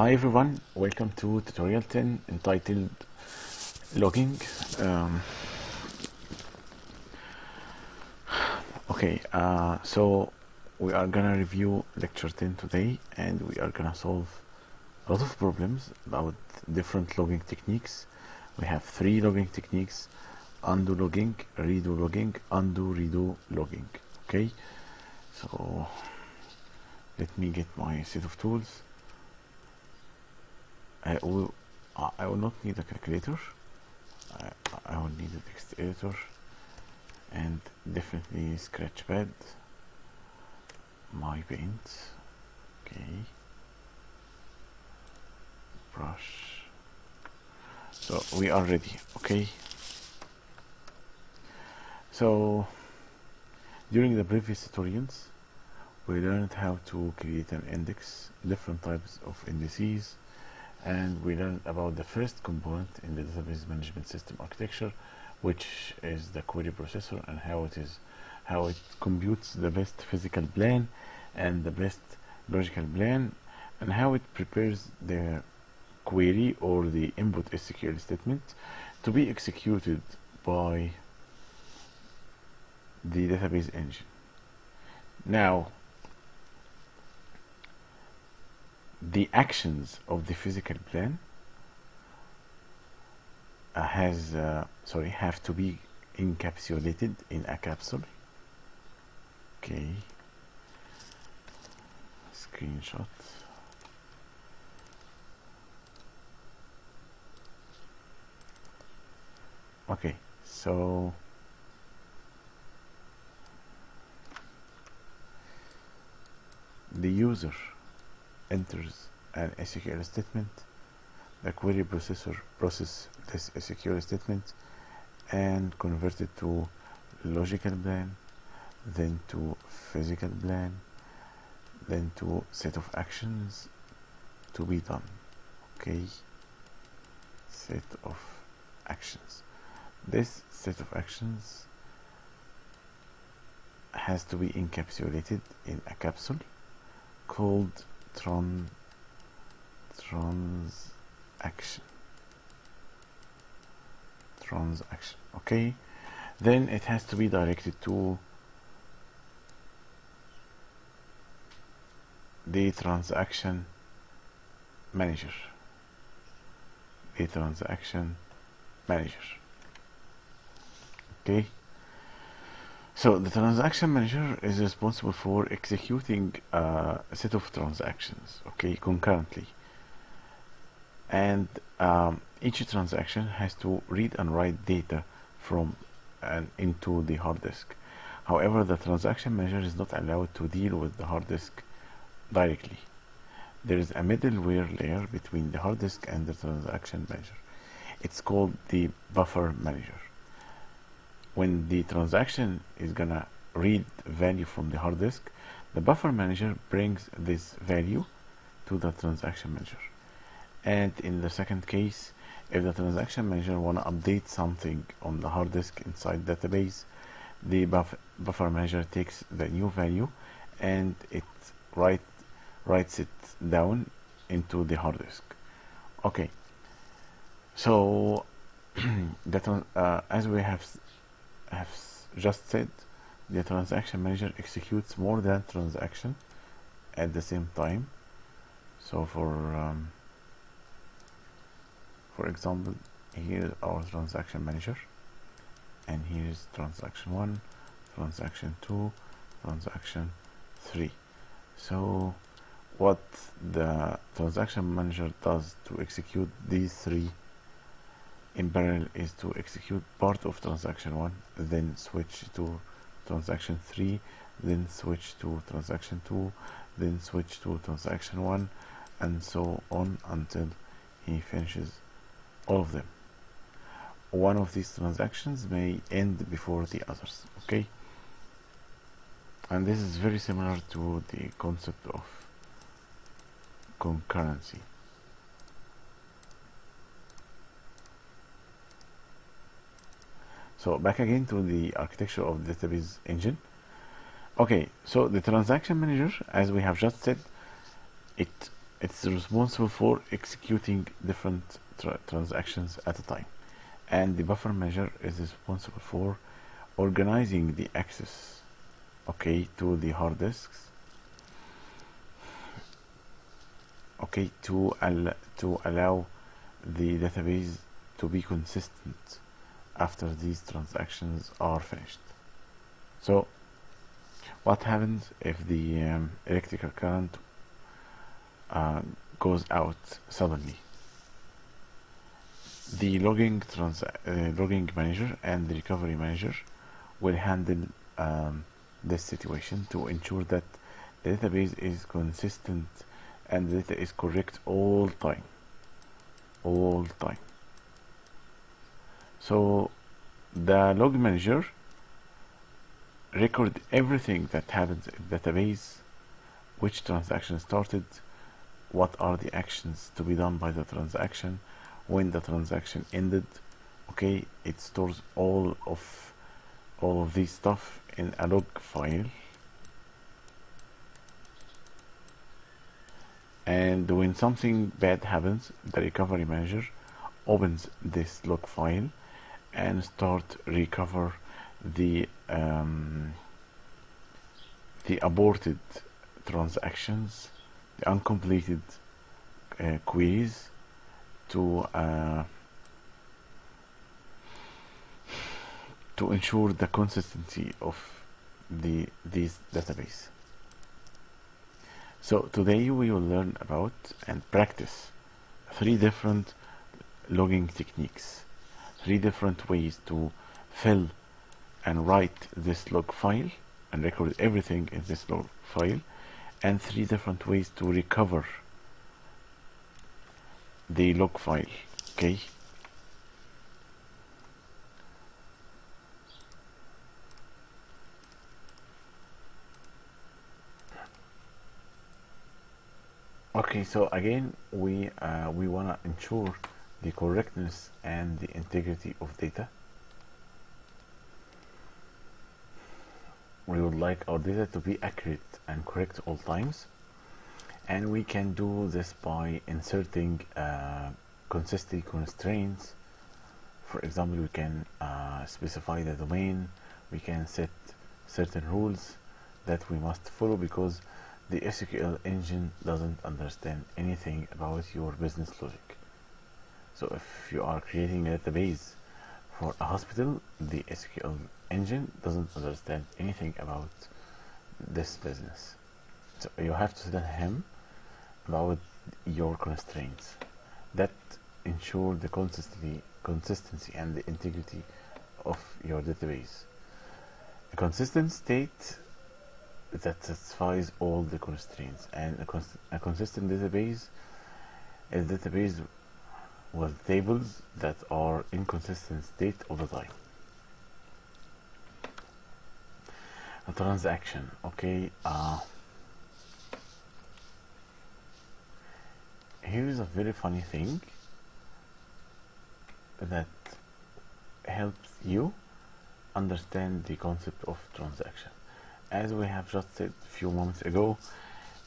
Hi everyone, welcome to tutorial 10 entitled logging. So we are gonna review lecture 10 today, and we are gonna solve a lot of problems about different logging techniques. We have 3 logging techniques: undo logging, redo logging, undo redo logging. Okay, so let me get my set of tools. I will not need a calculator. I will need a text editor and definitely Scratchpad, my paint, okay, brush. So we are ready. Okay, so during the previous tutorials we learned how to create an index, different types of indices, and we learned about the first component in the database management system architecture, which is the query processor, and how it computes the best physical plan and the best logical plan, and how it prepares the query or the input SQL statement to be executed by the database engine. Now, the actions of the physical plan have to be encapsulated in a capsule. Okay, screenshot. Okay, so the user enters an SQL statement, the query processor processes this SQL statement and convert it to logical plan, then to physical plan, then to set of actions to be done. Okay, set of actions. This set of actions has to be encapsulated in a capsule called transaction. Okay, then it has to be directed to the transaction manager. Okay, so the transaction manager is responsible for executing a set of transactions, okay, concurrently, and each transaction has to read and write data from and into the hard disk. However, the transaction manager is not allowed to deal with the hard disk directly. There is a middleware layer between the hard disk and the transaction manager. It's called the buffer manager. When the transaction is gonna read value from the hard disk, the buffer manager brings this value to the transaction manager. And in the second case, if the transaction manager wanna update something on the hard disk inside database, the buffer manager takes the new value and it writes it down into the hard disk. Okay, so as we have just said, the transaction manager executes more than transaction at the same time. So for example, here is our transaction manager, and here is transaction 1, transaction 2, transaction 3. So what the transaction manager does to execute these 3 in parallel is to execute part of transaction 1, then switch to transaction 3, then switch to transaction 2, then switch to transaction 1, and so on until he finishes all of them. One of these transactions may end before the others. Okay, and this is very similar to the concept of concurrency. So back again to the architecture of the database engine. Okay, so the transaction manager, as we have just said, it it's responsible for executing different transactions at a time, and the buffer manager is responsible for organizing the access, okay, to the hard disks, okay, to allow the database to be consistent after these transactions are finished. So what happens if the electrical current goes out suddenly? The logging manager and the recovery manager will handle this situation to ensure that the database is consistent and the data is correct all time. So the log manager record everything that happens in the database, which transaction started, what are the actions to be done by the transaction, when the transaction ended. Okay, it stores all of this stuff in a log file, and when something bad happens, the recovery manager opens this log file and start recover the aborted transactions, the uncompleted queries, to ensure the consistency of these database. So today we will learn about and practice 3 different logging techniques, 3 different ways to fill and write this log file and record everything in this log file, and 3 different ways to recover the log file. Okay, so again we want to ensure the correctness and the integrity of data. We would like our data to be accurate and correct all times, and we can do this by inserting consistency constraints. For example, we can specify the domain, we can set certain rules that we must follow, because the SQL engine doesn't understand anything about your business logic. So if you are creating a database for a hospital, the SQL engine doesn't understand anything about this business. So you have to tell him about your constraints that ensure the consistency and the integrity of your database. A consistent state that satisfies all the constraints, and a consistent database is a database with tables that are in consistent state all the time. A transaction, okay, here is a very funny thing that helps you understand the concept of transaction. As we have just said a few moments ago,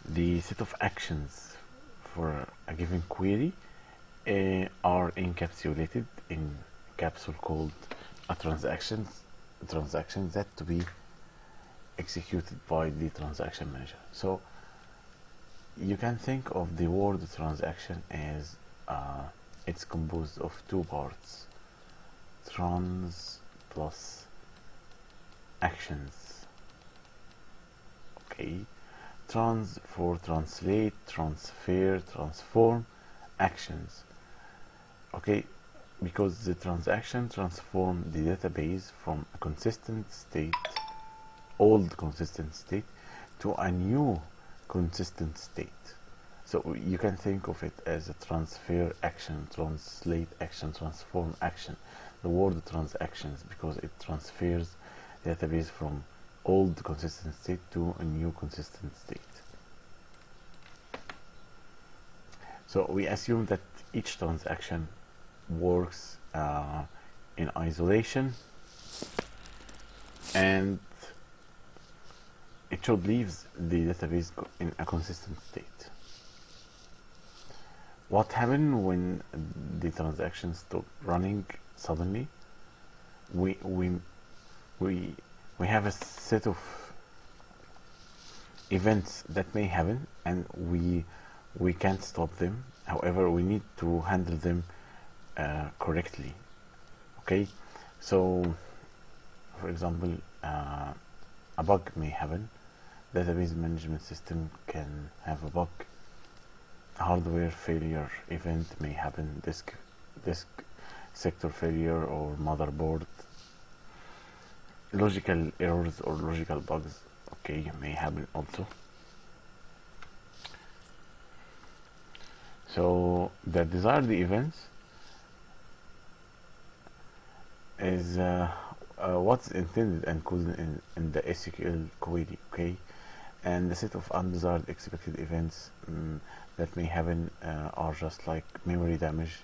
the set of actions for a given query are encapsulated in a capsule called a transaction that to be executed by the transaction manager. So you can think of the word transaction as it's composed of 2 parts: trans plus actions. Okay, trans for translate, transfer, transform, actions. Okay, because the transaction transform the database from a consistent state, old consistent state, to a new consistent state. So you can think of it as a transfer action, translate action, transform action. The word transactions, because it transfers the database from old consistent state to a new consistent state. So we assume that each transaction works in isolation, and it should leave the database in a consistent state. what happened when the transaction stopped running suddenly? We we we we have a set of events that may happen, and we can't stop them. However, we need to handle them correctly. Okay, so for example, a bug may happen. Database management system can have a bug. A hardware failure event may happen. Disk sector failure or motherboard. Logical errors or logical bugs, okay, may happen also. So the desired events is what's intended and coded in the SQL query, okay, and the set of undesired expected events that may happen are just like memory damage,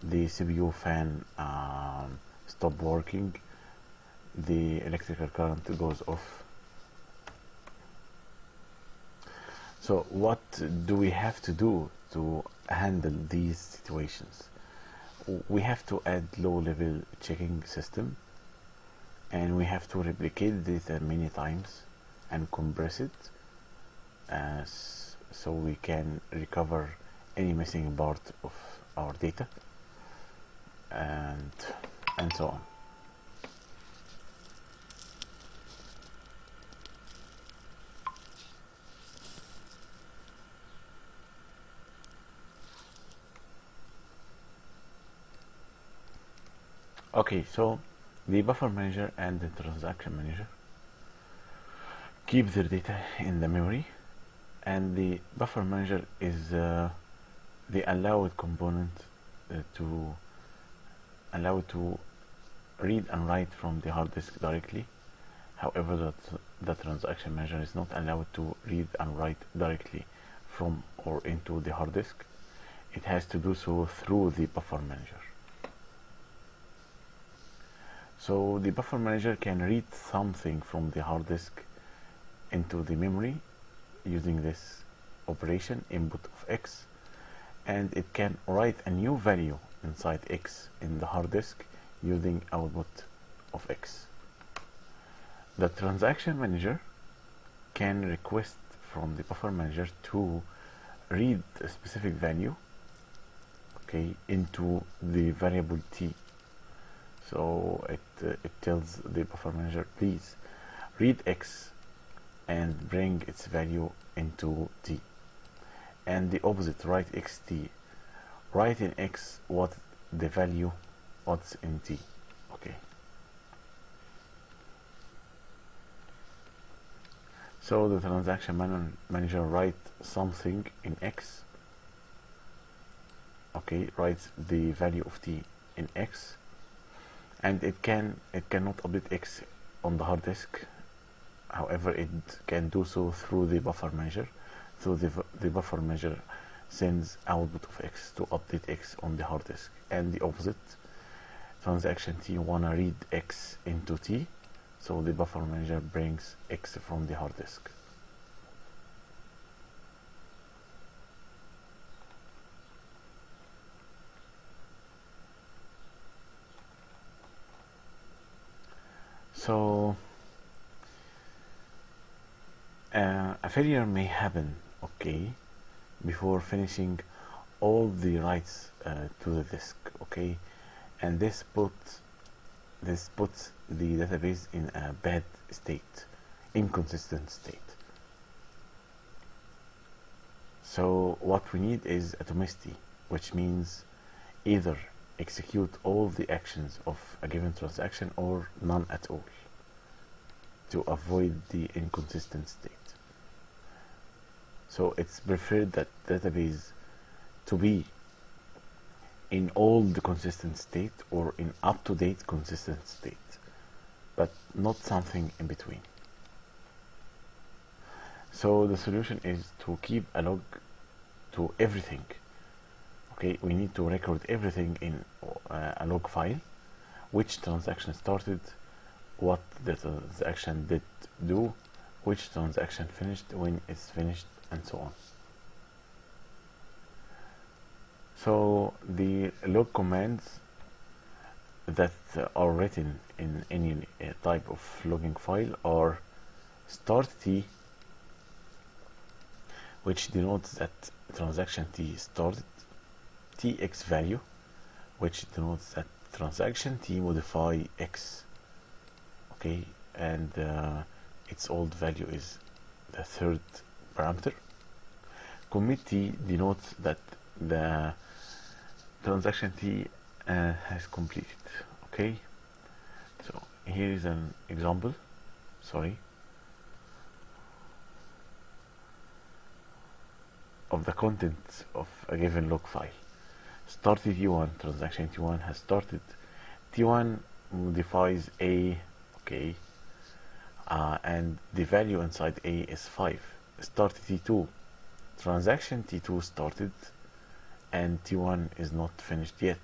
the CPU fan stop working, the electrical current goes off. So what do we have to do to handle these situations? We have to add low-level checking system, and we have to replicate data many times and compress it so we can recover any missing part of our data, and so on. Okay, so the buffer manager and the transaction manager keep their data in the memory, and the buffer manager is the allowed component to allow to read and write from the hard disk directly. However, the transaction manager is not allowed to read and write directly from or into the hard disk. It has to do so through the buffer manager. So the buffer manager can read something from the hard disk into the memory using this operation, input of X, and it can write a new value inside X in the hard disk using output of X. The transaction manager can request from the buffer manager to read a specific value, okay, into the variable T. So it tells the buffer manager, please read X and bring its value into T. And the opposite, write XT. Write in X what the value, what's in T. Okay. So the transaction manager writes something in X. Okay, writes the value of T in X, and it cannot update X on the hard disk. However, it can do so through the buffer manager. So the buffer manager sends output of X to update X on the hard disk, and the opposite, transaction T wanna read X into T, so the buffer manager brings X from the hard disk. So a failure may happen, okay, before finishing all the writes to the disk, okay, and this puts the database in a bad state, inconsistent state. So what we need is atomicity, which means either execute all the actions of a given transaction or none at all, to avoid the inconsistent state. So it's preferred that database to be in old consistent state or in up-to-date consistent state, but not something in between. So the solution is to keep a log to everything. Okay, we need to record everything in a log file, which transaction started, what the transaction did do, which transaction finished, when it's finished, and so on. So the log commands that are written in any type of logging file are start t, which denotes that transaction t started, tx value, which denotes that transaction t modify x, okay, and its old value is the third parameter. Commit t denotes that the transaction t has completed, okay. So here is an example, sorry, of the content of a given log file. Started T1, transaction T1 has started. T1 modifies A, okay, and the value inside A is 5. Started T2, transaction T2 started, and T1 is not finished yet.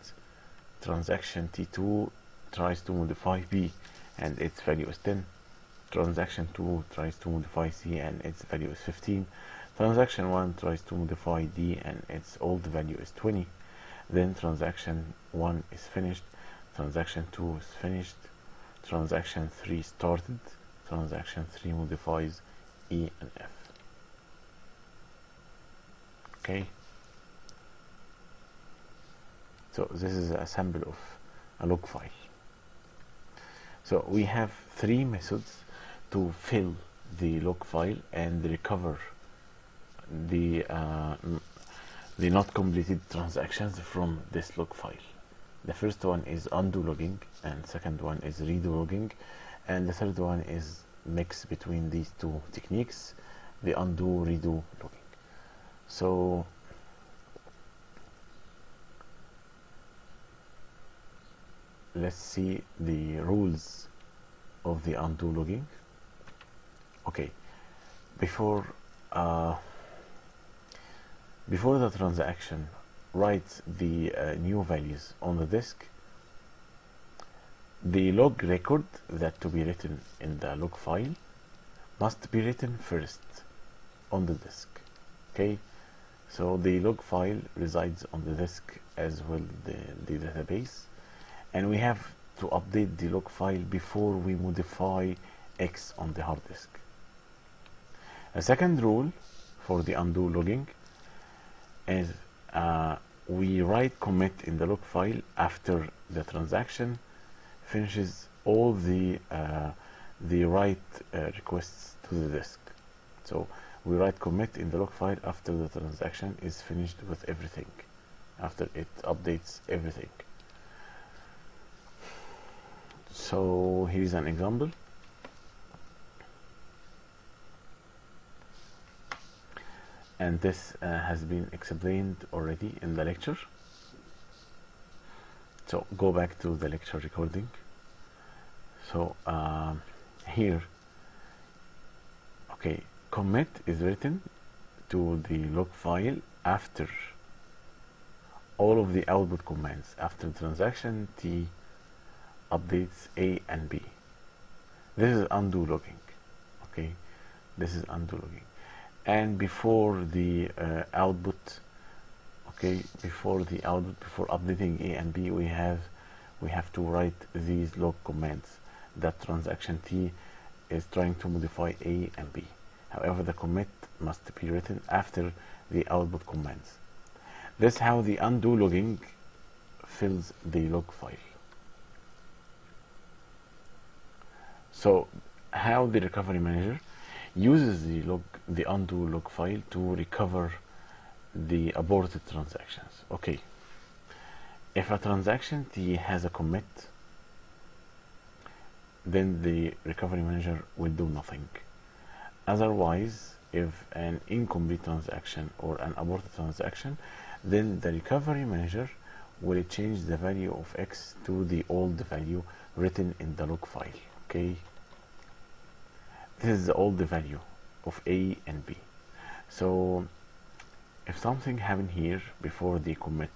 Transaction T2 tries to modify B, and its value is 10. Transaction 2 tries to modify C, and its value is 15. Transaction 1 tries to modify D, and its old value is 20. Then transaction 1 is finished, transaction 2 is finished, transaction 3 started, transaction 3 modifies E and F. Okay, so this is a sample of a log file. So we have three methods to fill the log file and recover the not completed transactions from this log file. The first one is undo logging, and second one is redo logging, and the third one is mix between these two techniques, the undo redo logging. So let's see the rules of the undo logging. Okay, before the transaction writes the new values on the disk, the log record that to be written in the log file must be written first on the disk. Okay, so the log file resides on the disk as well the database, and we have to update the log file before we modify X on the hard disk. A second rule for the undo logging is we write commit in the log file after the transaction finishes all the write requests to the disk. So we write commit in the log file after the transaction is finished with everything, after it updates everything. So here's an example. And this has been explained already in the lecture. So go back to the lecture recording. So here, okay, commit is written to the log file after all of the output commands, after transaction T updates A and B. This is undo logging. Okay, this is undo logging. And before the output, okay, before updating A and B, we have to write these log commands that transaction T is trying to modify A and B. However, the commit must be written after the output commands. That's how the undo logging fills the log file. So how the recovery manager uses the undo log file to recover the aborted transactions. Okay, if a transaction T has a commit, then the recovery manager will do nothing. Otherwise, if an incomplete transaction or an aborted transaction, then the recovery manager will change the value of X to the old value written in the log file. Okay, this is the old value of A and B. So if something happened here before the commit,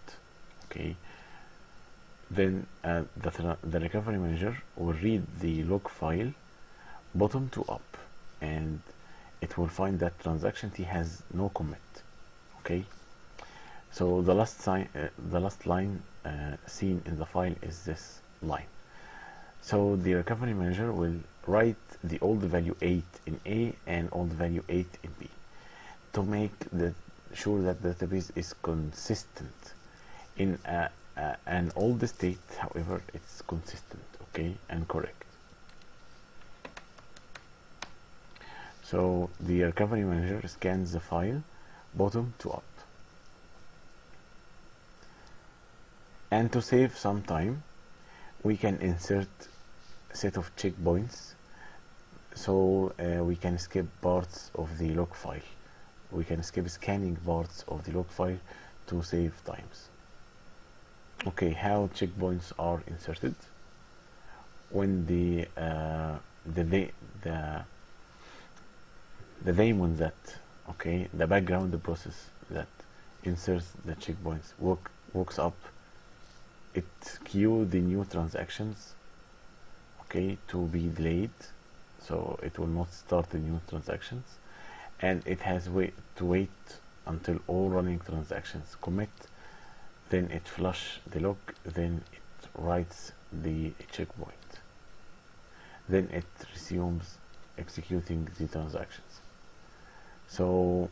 okay, then the recovery manager will read the log file bottom to up, and it will find that transaction T has no commit. Okay, So the last line seen in the file is this line. So the recovery manager will write the old value 8 in A and old value 8 in B to make sure that the database is consistent. In an old state, however, it's consistent, okay, and correct. So the recovery manager scans the file bottom to up. And to save some time, we can insert a set of checkpoints, so we can skip parts of the log file. We can skip scanning parts of the log file to save times. Okay, how checkpoints are inserted? When the daemon that, okay, the background process that inserts the checkpoints works up, it queue the new transactions, okay, to be delayed, so it will not start the new transactions, and it has to wait until all running transactions commit, then it flush the log, then it writes the checkpoint, then it resumes executing the transactions. So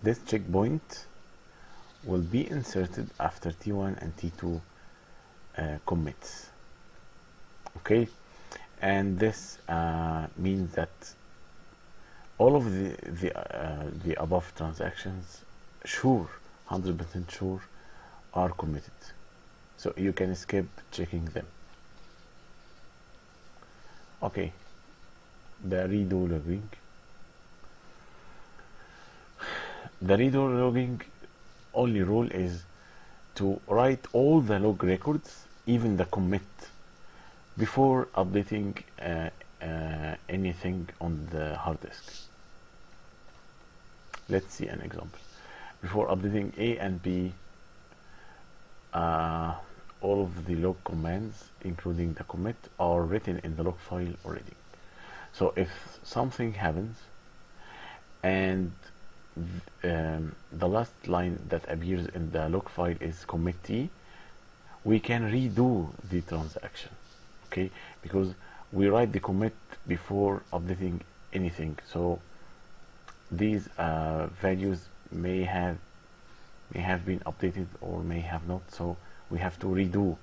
this checkpoint will be inserted after T1 and T2 commits, okay, and this means that all of the above transactions, sure, 100% sure, are committed, so you can skip checking them. Okay, the redo logging. The redo logging only rule is to write all the log records, even the commit, before updating anything on the hard disk. Let's see an example. Before updating A and B, all of the log commands, including the commit, are written in the log file already. So if something happens and the last line that appears in the log file is commit T, we can redo the transaction, okay, because we write the commit before updating anything. So these values may have been updated or may have not, so we have to redo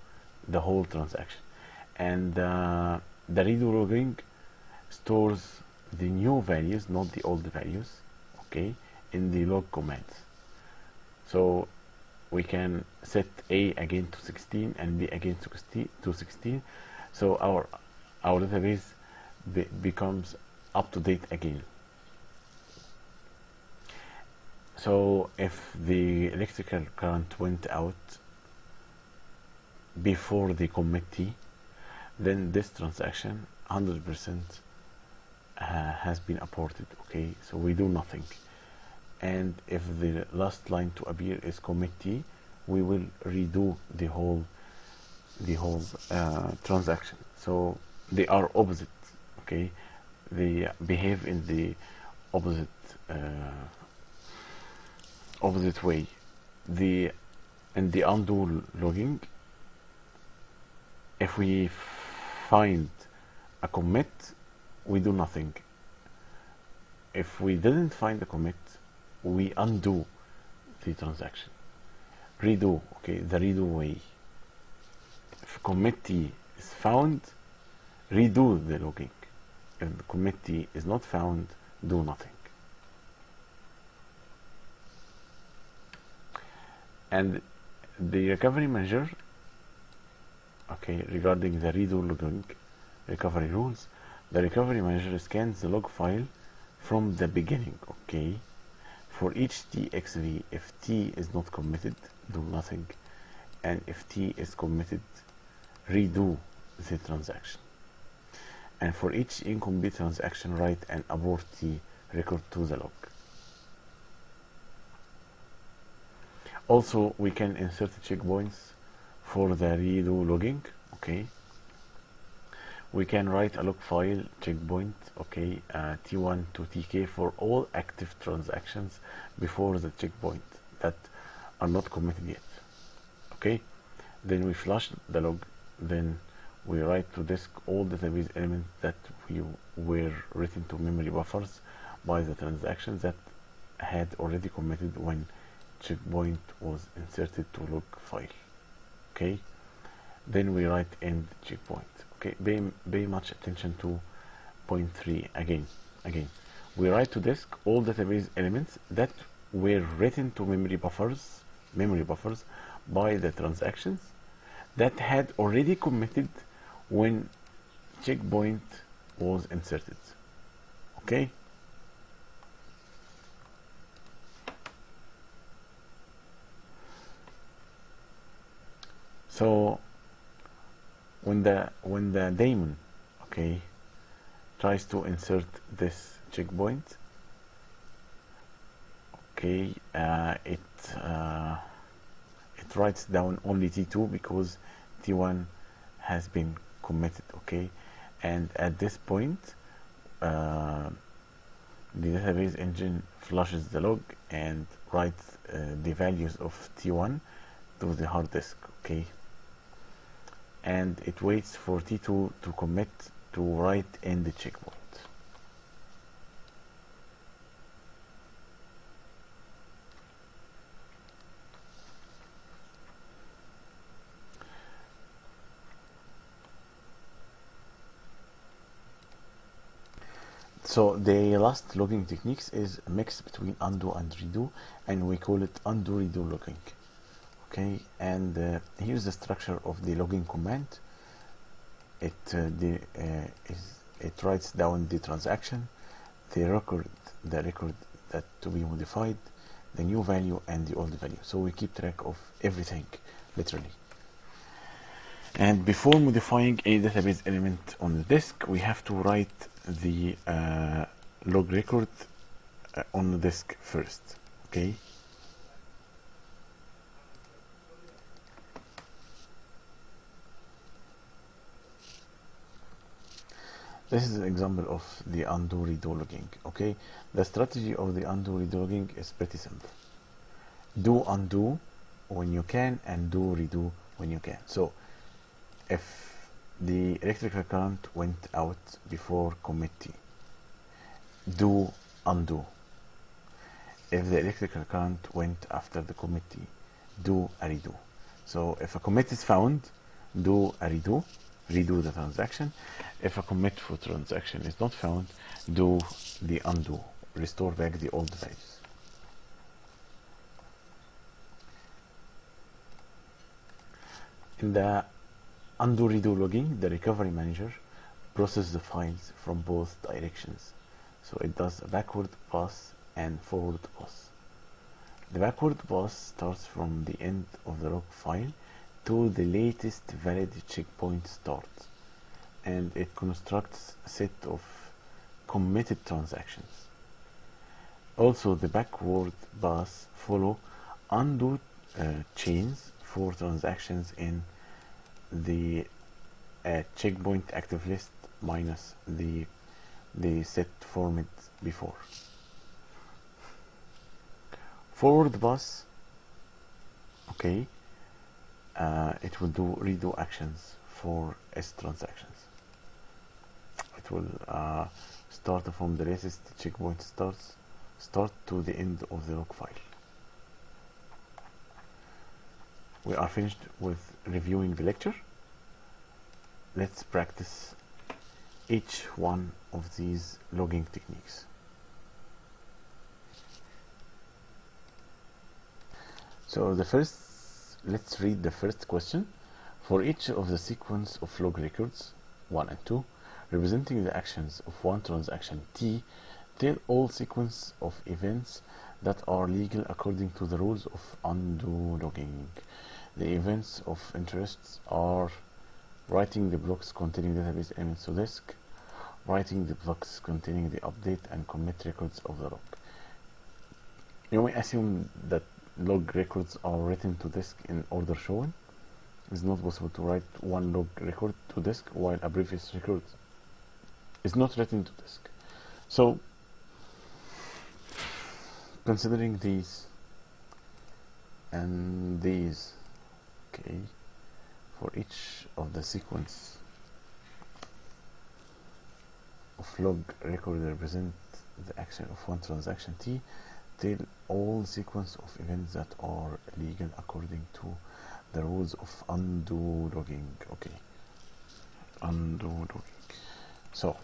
the whole transaction. And the redo logging stores the new values, not the old values, okay, in the log commands. So we can set A again to 16 and B again to 16, so our database becomes up to date again. So if the electrical current went out before the commit T, then this transaction 100% has been aborted, okay, so we do nothing. And if the last line to appear is commit T, we will redo the whole transaction. So they are opposite, okay, they behave in the opposite way. In the undo logging, if we find a commit, we do nothing. If we didn't find a commit, we undo the transaction, redo, okay, the redo way. If commit T is found, redo the logging. If the commit T is not found, do nothing. And the recovery manager, okay, regarding the redo logging recovery rules, the recovery manager scans the log file from the beginning, okay. For each TXV, if T is not committed, do nothing, and if T is committed, redo the transaction. And for each incomplete transaction, write an abort T record to the log. Also, we can insert checkpoints for the redo logging, okay. We can write a log file checkpoint, okay, T1 to TK for all active transactions before the checkpoint that are not committed yet. Okay, then we flush the log, then we write to disk all database elements that were written to memory buffers by the transactions that had already committed when checkpoint was inserted to log file. Okay, then we write end checkpoint. Okay, pay much attention to point 3 again. We write to disk all database elements that were written to memory buffers by the transactions that had already committed when checkpoint was inserted. Okay, so when the daemon, okay, tries to insert this checkpoint, okay, it writes down only T2 because T1 has been committed. Okay, and at this point the database engine flushes the log and writes the values of T1 to the hard disk. Okay, and it waits for T2 to commit to write in the checkpoint. So the last logging techniques is a mix between undo and redo, and we call it undo redo logging. Okay, and here's the structure of the logging command. It writes down the transaction, the record that to be modified, the new value and the old value. So we keep track of everything, literally. And before modifying a database element on the disk, we have to write the log record on the disk first. Okay. This is an example of the undo redo logging. Okay, the strategy of the undo redo logging is pretty simple. Do undo when you can and do redo when you can. So if the electrical current went out before commit T, do undo. If the electrical current went after the commit T, do a redo. So if a commit is found, do a redo the transaction. If a commit for transaction is not found, do the undo, restore back the old values. In the undo redo logging, the recovery manager processes the files from both directions. So it does a backward pass and forward pass. The backward pass starts from the end of the log file to the latest valid checkpoint start, and it constructs a set of committed transactions. Also, the backward pass follow undo chains for transactions in the checkpoint active list minus the set format before. Forward pass, okay, it will do redo actions for S transactions. It will start from the latest checkpoint start to the end of the log file. We are finished with reviewing the lecture. Let's practice each one of these logging techniques. So let's read the first question. For each of the sequence of log records 1 and 2 representing the actions of one transaction T, tell all sequence of events that are legal according to the rules of undo logging. The events of interest are writing the blocks containing database elements to disk, writing the blocks containing the update and commit records of the log. You may assume that log records are written to disk in order shown. It's not possible to write one log record to disk while a previous record is not written to disk. So, considering these and these. Okay, for each of the sequence of log record represent the action of one transaction T, tell all sequence of events that are legal according to the rules of undo logging. Okay, undo logging. So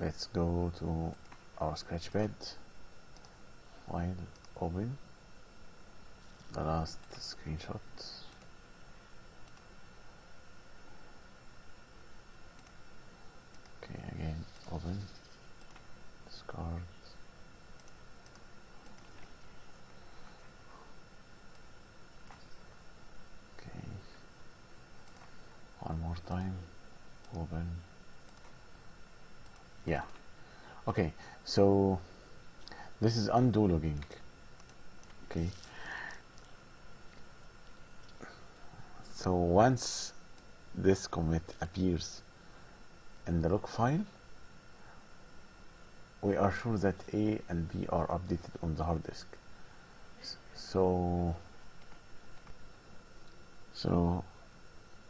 let's go to our sketchpad, file, open the last screenshot. Okay, again open, discard. Okay, one more time, open. Yeah, okay, so this is undo logging. Okay, so once this commit appears in the log file, we are sure that A and B are updated on the hard disk. So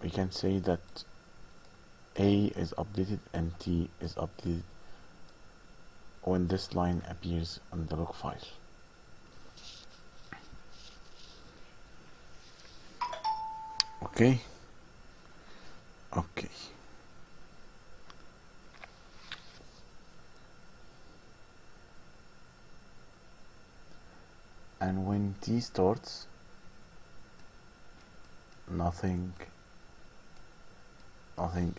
we can say that A is updated and T is updated when this line appears on the log file. Okay. Okay. And when T starts, nothing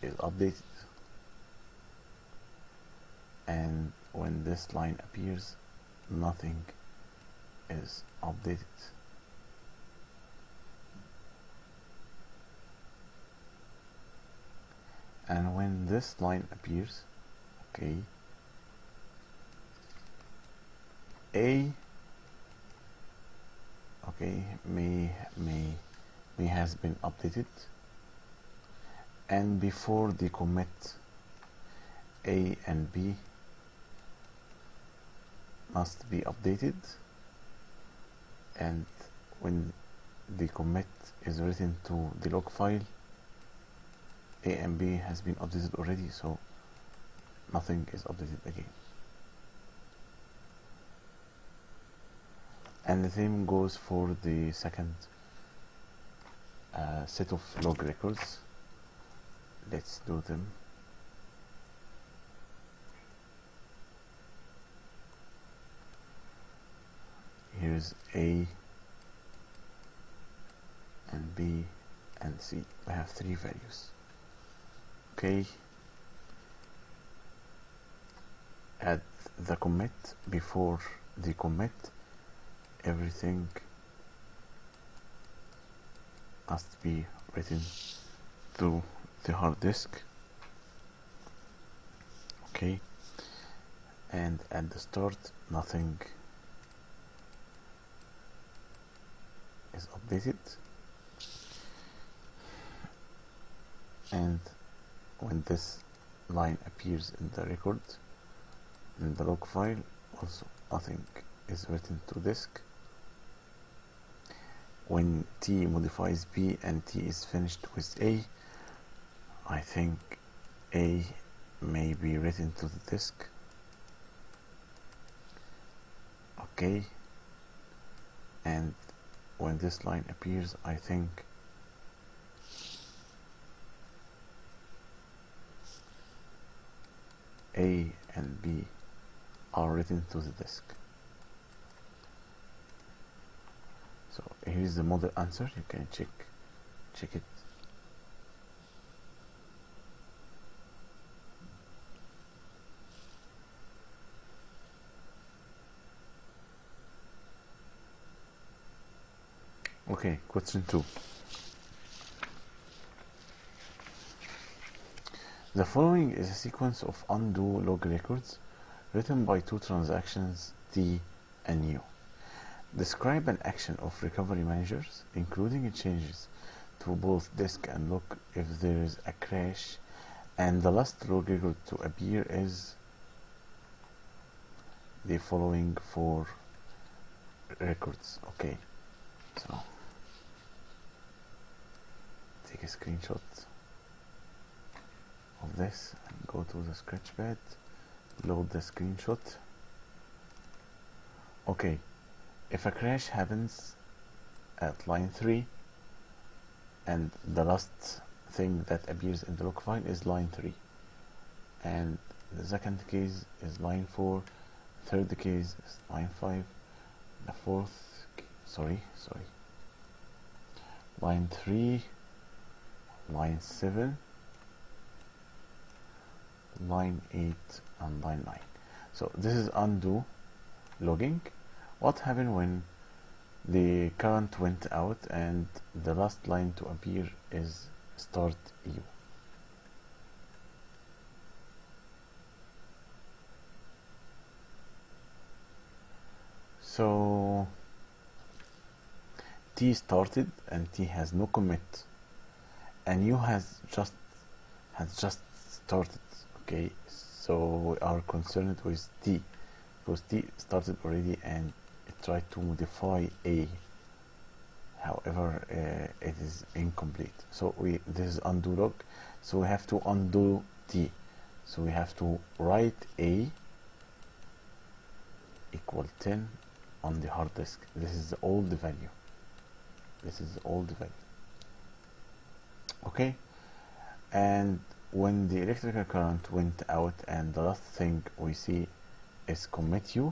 is updated. And when this line appears, nothing is updated. And when this line appears, okay, A, okay, may has been updated, and before the commit, A and B must be updated, and when the commit is written to the log file, A and B has been updated already, so nothing is updated again. And the same goes for the second set of log records. Let's do them. Here's A and B and C. I have 3 values. Okay, add the commit. Before the commit, everything must be written to the hard disk. Okay, and at the start, nothing is updated, and when this line appears in the record, in the log file, also nothing is written to disk. When T modifies B and T is finished with A, I think A may be written to the disk. Okay, and when this line appears, I think A and B are written to the disk. So here's the model answer. You can check it. Okay, question 2. The following is a sequence of undo log records written by 2 transactions T and U. Describe an action of recovery managers, including changes to both disk and log if there is a crash, and the last log record to appear is the following four records. Okay, so take a screenshot of this and go to the scratchpad, load the screenshot. Okay, if a crash happens at line 3 and the last thing that appears in the log file is line 3, and the second case is line 4, third case is line 5, the fourth, line 3, line 7, line 8, and line 9. So this is undo logging. What happened when the current went out and the last line to appear is start U? So T started and T has no commit, and U has just started. Okay, so we are concerned with T because T started already and it tried to modify A. However, it is incomplete. So this is undo log. So we have to undo T. So we have to write A equal 10 on the hard disk. This is the old value. Okay, and when the electrical current went out and the last thing we see is commit U.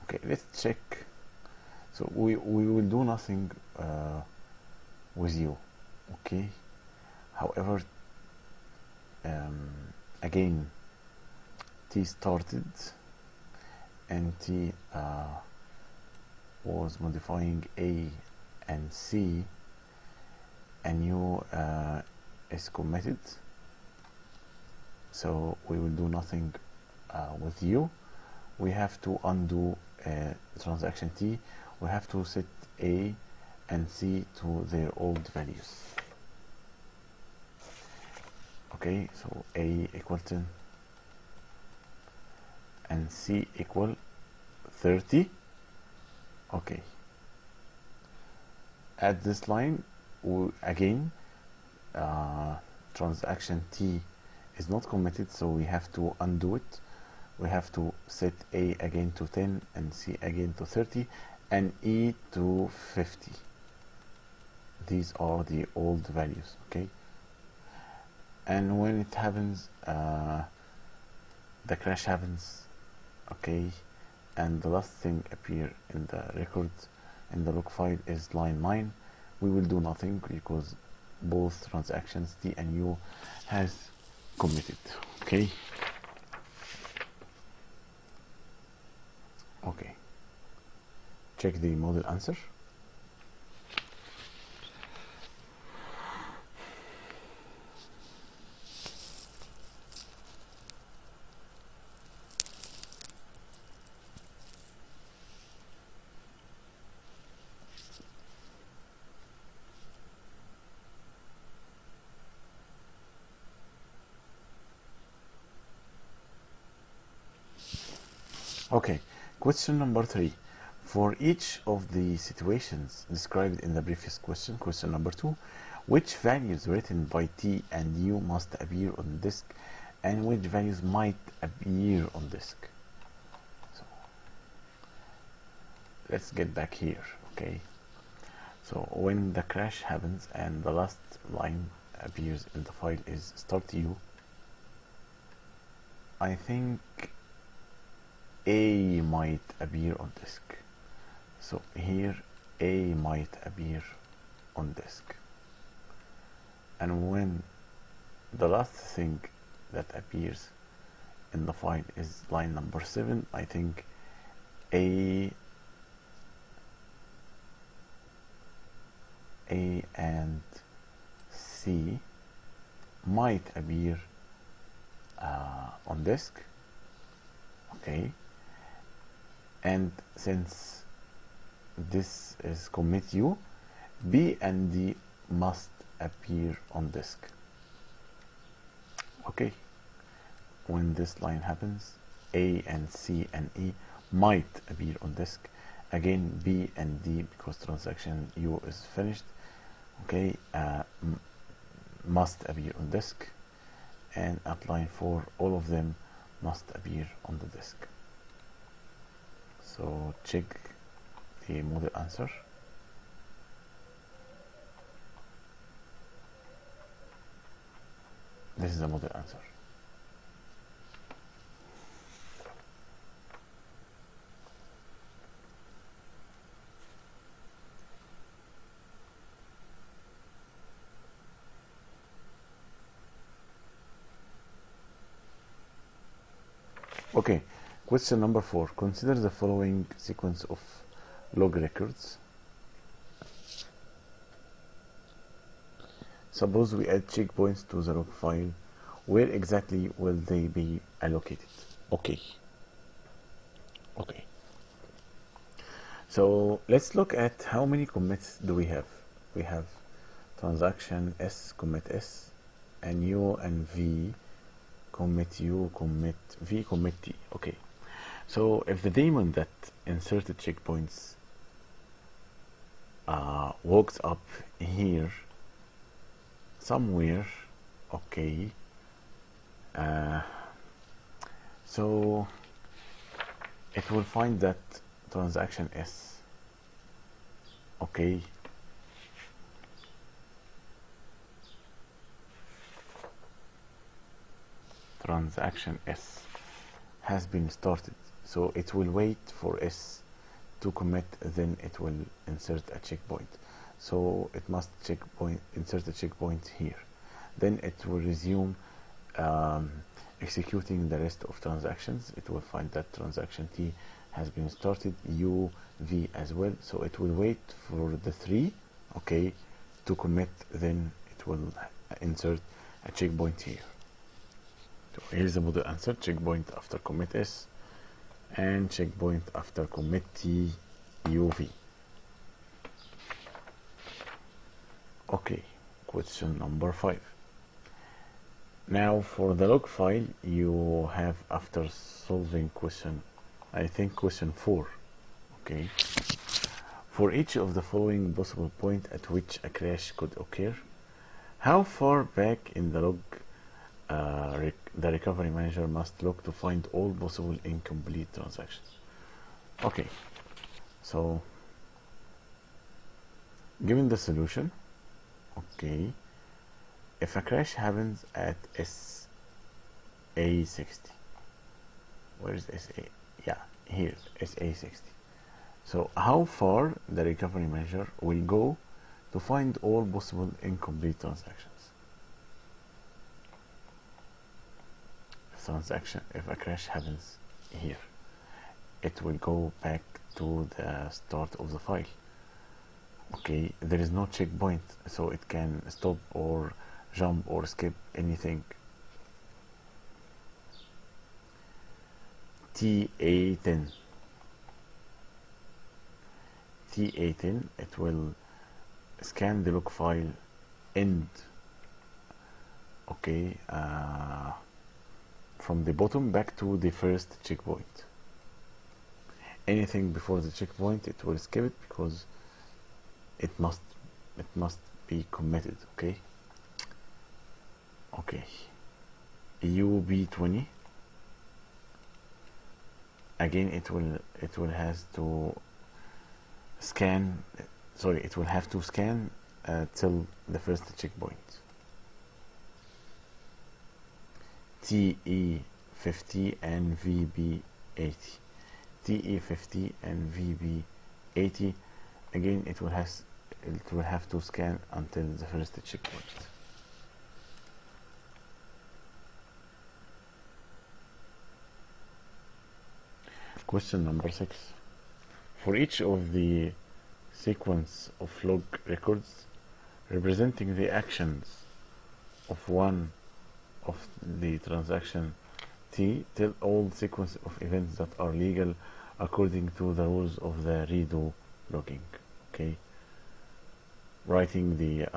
Okay, let's check. So we will do nothing with U. Okay, however, again, T started and T was modifying A and C, and U is committed, so we will do nothing with U. We have to undo transaction T. We have to set A and C to their old values. Okay, so A equal 10 and C equal 30. Okay, at this line again transaction T is not committed, so we have to undo it. We have to set A again to 10 and C again to 30 and E to 50. These are the old values. Okay, and when it happens, the crash happens. Okay, and the last thing appear in the record in the log file is line 9. We will do nothing because both transactions T and U has committed. Okay, check the model answer. Okay, question number 3. For each of the situations described in the previous question, question number 2, which values written by T and U must appear on disk and which values might appear on disk? So let's get back here. Okay, so when the crash happens and the last line appears in the file is start U, I think A might appear on disk. So here A might appear on disk, and when the last thing that appears in the file is line number 7, I think A and C might appear on disk. Okay, and since this is commit U, B and D must appear on disk. Okay, when this line happens, A and C and E might appear on disk. Again, B and D, because transaction U is finished, okay, must appear on disk, and at line 4 all of them must appear on the disk. So check the model answer. This is the model answer. Okay, question number 4. Consider the following sequence of log records. Suppose we add checkpoints to the log file. Where exactly will they be allocated? Okay. So let's look at how many commits do we have. We have transaction S, commit S, and U and V, commit U, commit V, commit T. Okay. So if the daemon that inserted checkpoints walks up here somewhere, okay, so it will find that transaction S, okay, transaction S has been started, so it will wait for S to commit, then it will insert a checkpoint. So it must insert a checkpoint here, then it will resume executing the rest of transactions. It will find that transaction T has been started, U, V as well, so it will wait for the 3, okay, to commit, then it will insert a checkpoint here. So here's the model answer: checkpoint after commit S and checkpoint after commit T, U, V. Okay, question number 5. Now for the log file, you have, after solving question, I think question 4, okay, for each of the following possible point at which a crash could occur, how far back in the log the recovery manager must look to find all possible incomplete transactions? Okay, so given the solution, okay, if a crash happens at SA60, where is SA? Yeah, here, SA60. So how far the recovery manager will go to find all possible incomplete transactions? If a crash happens here, it will go back to the start of the file. Okay, there is no checkpoint, so it can stop or jump or skip anything. TA10, it will scan the log file end, okay, from the bottom back to the first checkpoint. Anything before the checkpoint, it will skip it because it must be committed. Okay, UB20, again it will has to scan, sorry, it will have to scan till the first checkpoint. TE50 and VB80, TE50 and VB80, again it will have to scan until the first checkpoint. Question number 6. For each of the sequence of log records representing the actions of one of the transaction T, tell all sequence of events that are legal according to the rules of the redo logging. Okay, writing the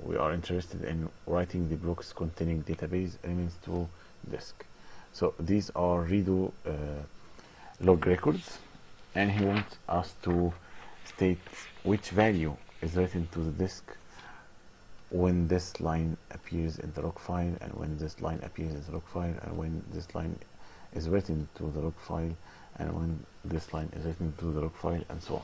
we are interested in writing the blocks containing database elements to disk. So these are redo log records, and he wants us to state which value is written to the disk when this line appears in the log file, and when this line appears in the log file, and when this line is written to the log file, and when this line is written to the log file, and so on.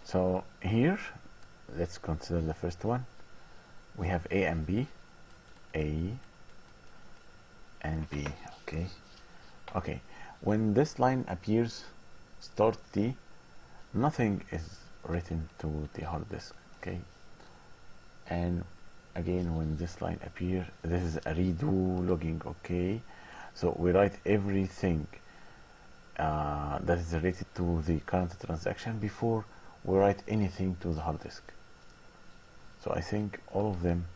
So here, let's consider the first one. We have A and B, A and B, okay. When this line appears, start T, nothing is written to the hard disk, okay. And again, when this line appears, this is a redo logging, okay. So we write everything that is related to the current transaction before we write anything to the hard disk. So I think all of them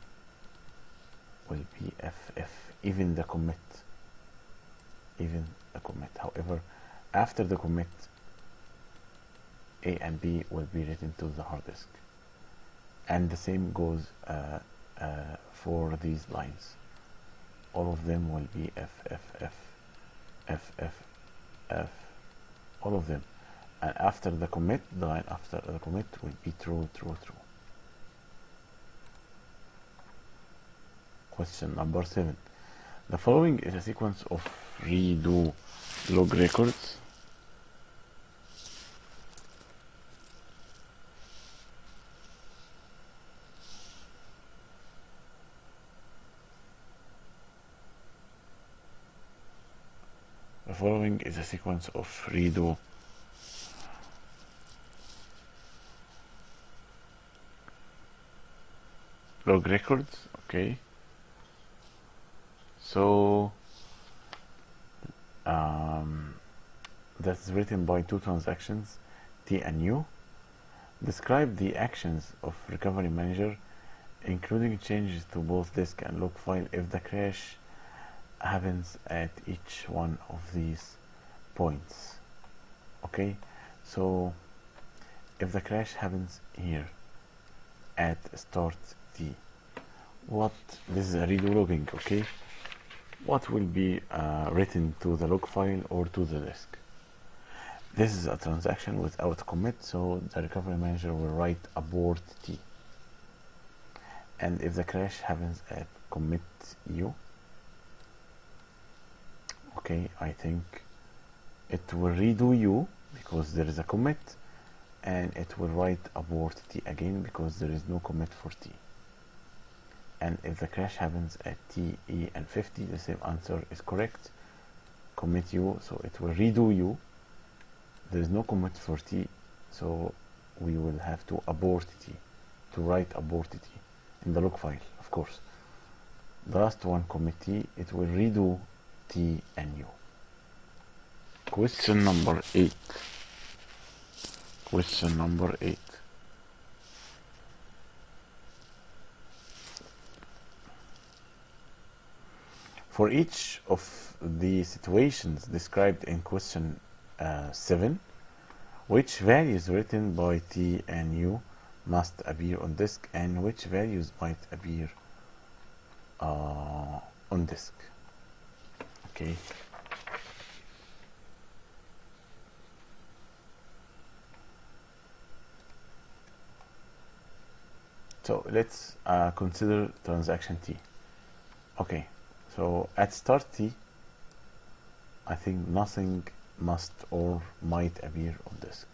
will be FF, even the commit. However, after the commit, A and B will be written to the hard disk, and the same goes for these lines. All of them will be FF, all of them. And after the commit, the line after the commit will be true. Question number 7. The following is a sequence of redo log records. The following is a sequence of redo log records, okay. So that's written by two transactions, T and U. Describe the actions of recovery manager, including changes to both disk and log file, if the crash happens at each one of these points, okay. So if the crash happens here at start T, this is a redo logging, okay. What will be written to the log file or to the disk? This is a transaction without commit, so the recovery manager will write abort T. And if the crash happens at commit U, okay, I think it will redo U because there is a commit, and it will write abort T again because there is no commit for T. And if the crash happens at T, E, and 50, the same answer is correct. Commit U, so it will redo U. There is no commit for T, so we will have to abort T, to write abort T in the log file, of course. The last one, commit T, it will redo T and U. Question number 8. Question number 8. For each of the situations described in question 7, which values written by T and U must appear on disk, and which values might appear on disk, okay. So let's consider transaction T, okay. So at start T, I think nothing must or might appear on disk.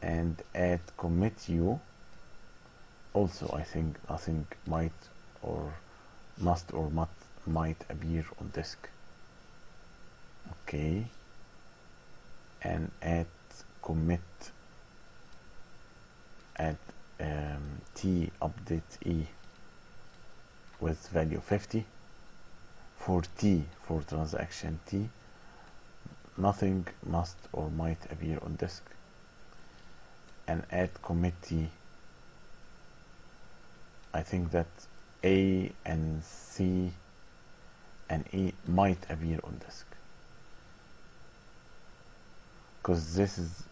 And at commit U, also I think nothing might or must or might appear on disk. Okay. And at commit at T update E with value 50, for T, for transaction T, nothing must or might appear on disk. And at commit T, I think that A and C and E might appear on disk, because this is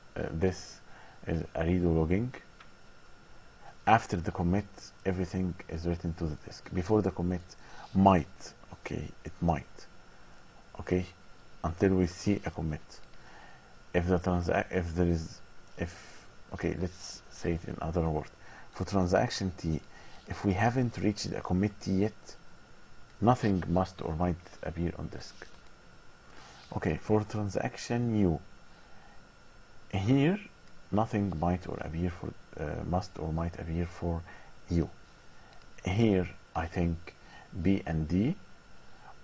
a redo logging. After the commit, everything is written to the disk. Before the commit, might, okay, it might, okay, until we see a commit. If okay, let's say it in other words. For transaction T, if we haven't reached a commit T yet, nothing must or might appear on disk. Okay, for transaction U, here nothing might or appear for must or might appear for U. Here I think B and D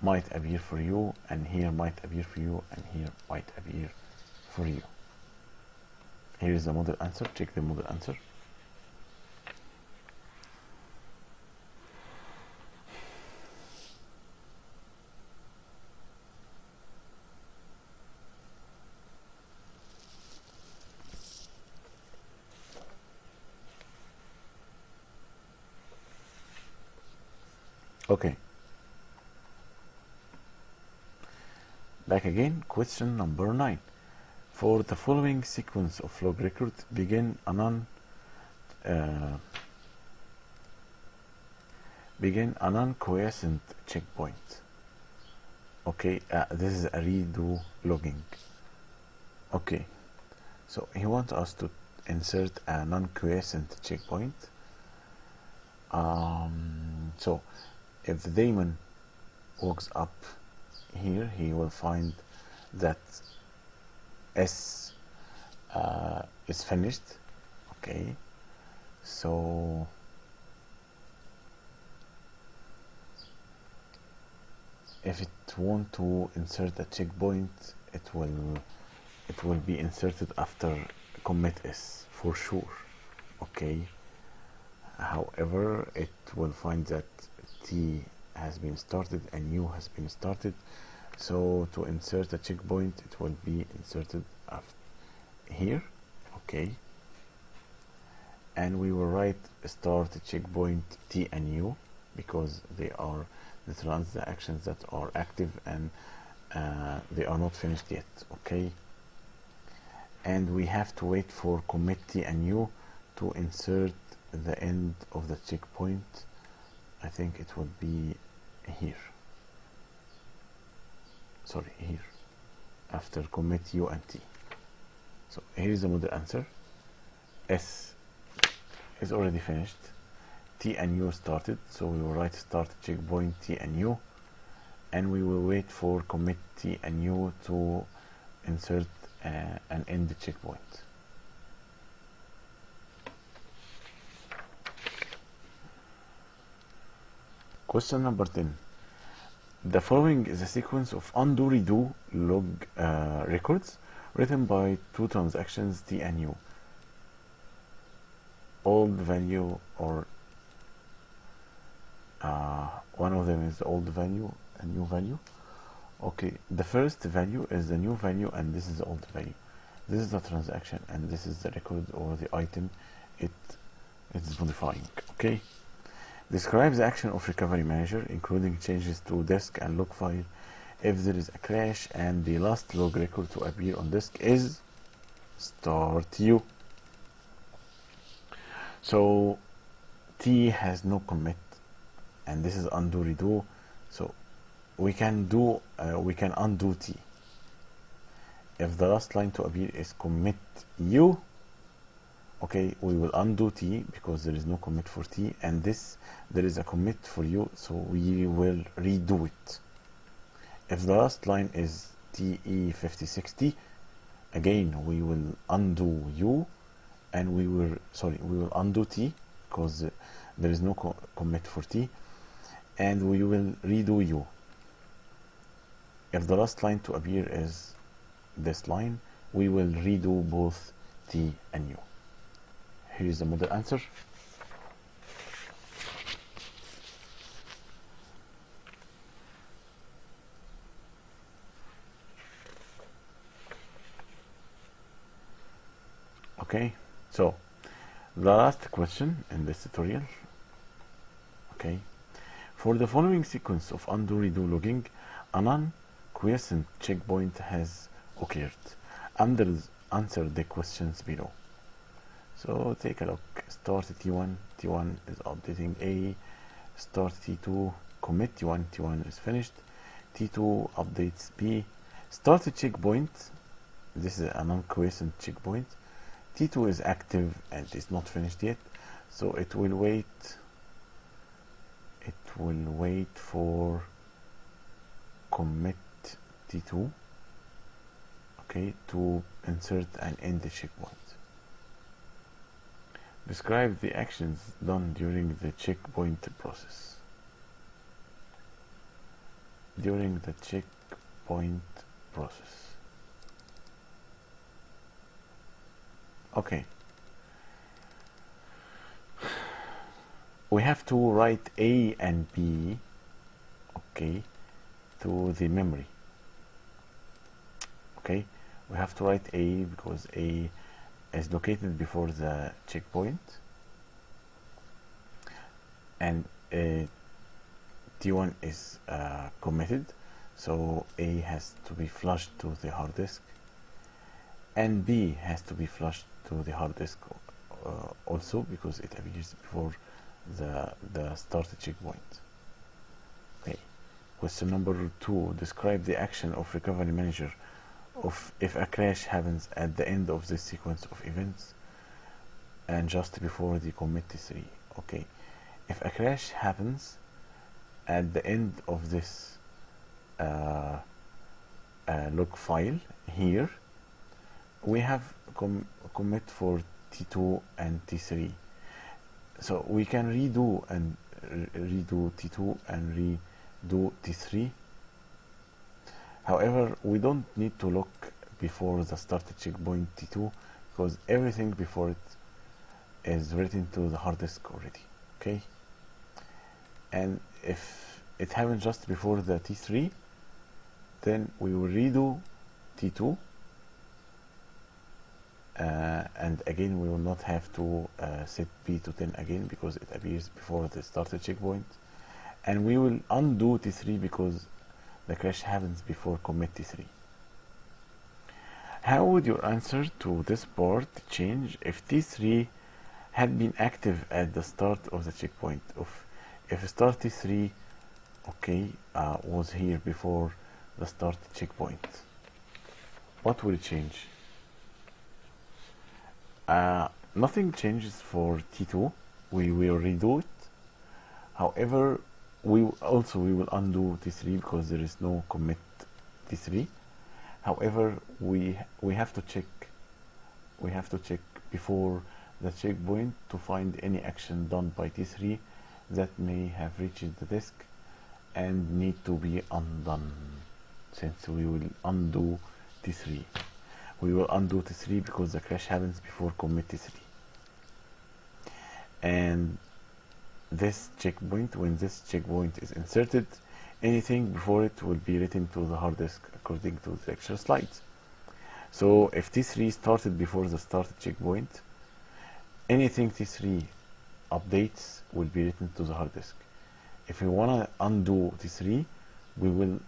might appear for U, and here might appear for U, and here might appear for U. Here is the model answer. Check the model answer. Okay. Back again, question number 9. For the following sequence of log records, begin a non-quiescent checkpoint. Okay, this is a redo logging. Okay, so he wants us to insert a non-quiescent checkpoint. So if the daemon walks up here, he will find that S is finished. Okay, so if it want to insert a checkpoint, it will be inserted after commit S for sure. Okay, however, it will find that T has been started and U has been started, so to insert a checkpoint, it will be inserted here. Okay, and we will write start checkpoint T and U because they are the transactions that are active and they are not finished yet. Okay, and we have to wait for commit T and U to insert the end of the checkpoint. I think it will be here. Sorry, here after commit U and T. So here is the model answer. S is already finished. T and U started, so we will write start checkpoint T and U, and we will wait for commit T and U to insert an end checkpoint. Question number 10. The following is a sequence of undo redo log records written by two transactions T and U. Old value, or one of them is the old value and new value. Okay, the first value is the new value and this is the old value. This is the transaction and this is the record or the item it is modifying. Okay, describe the action of recovery manager including changes to disk and log file if there is a crash and the last log record to appear on disk is start U. So T has no commit and this is undo redo, so we can undo T. If the last line to appear is commit U, okay, we will undo T because there is no commit for T, and there is a commit for U, so we will redo it. If the last line is TE5060, again we will undo U, and we will undo T because there is no commit for T, and we will redo U. If the last line to appear is this line, we will redo both T and U. Here is the model answer. Okay, so the last question in this tutorial. Okay, For the following sequence of undo redo logging, a non-quiescent checkpoint has occurred. Answer the questions below. So take a look. Start T1, T1 is updating A. Start T2, commit T1, T1 is finished. T2 updates B. Start a checkpoint. This is a non-quiescent checkpoint. T2 is active and is not finished yet, so it will wait. It will wait for commit T2, okay, to insert and end the checkpoint. Describe the actions done during the checkpoint process. During the checkpoint process. Okay. We have to write A and B, okay, to the memory. Okay, we have to write A because A is located before the checkpoint, and T1 is committed, so A has to be flushed to the hard disk, and B has to be flushed to the hard disk also because it appears before the start checkpoint. Okay. Question number 2. Describe the action of recovery manager if a crash happens at the end of this sequence of events and just before the commit T3. Okay. If a crash happens at the end of this log file here, we have commit for T2 and T3. So we can redo T2 and redo T3. However, we don't need to look before the start checkpoint T2 because everything before it is written to the hard disk already. Okay. And if it happens just before the T3, then we will redo T2. And again, we will not have to set B to 10 again because it appears before the started checkpoint, and we will undo T3 because the crash happens before commit T3. How would your answer to this part change if T3 had been active at the start of the checkpoint? If start T3, okay, was here before the start checkpoint, what will change? Nothing changes for T2. We will redo it. However, we will undo T3 because there is no commit T3. However, we have to check before the checkpoint to find any action done by T3 that may have reached the disk and need to be undone. Since we will undo T3. We will undo T3 because the crash happens before commit T3. And this checkpoint, when this checkpoint is inserted, anything before it will be written to the hard disk according to the lecture slides. So if T3 started before the start checkpoint, anything T3 updates will be written to the hard disk. If we want to undo T3, we will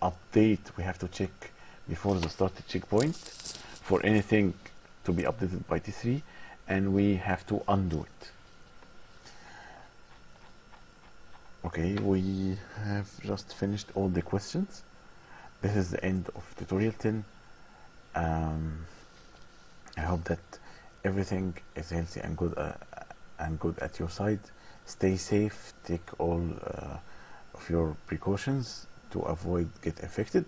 update, we have to check before the start checkpoint for anything to be updated by T3, and we have to undo it. Okay, we have just finished all the questions. This is the end of tutorial 10. I hope that everything is healthy and good at your side. Stay safe, take all of your precautions to avoid get infected.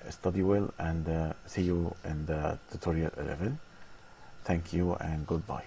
Study well, and see you in the tutorial 11. Thank you and goodbye.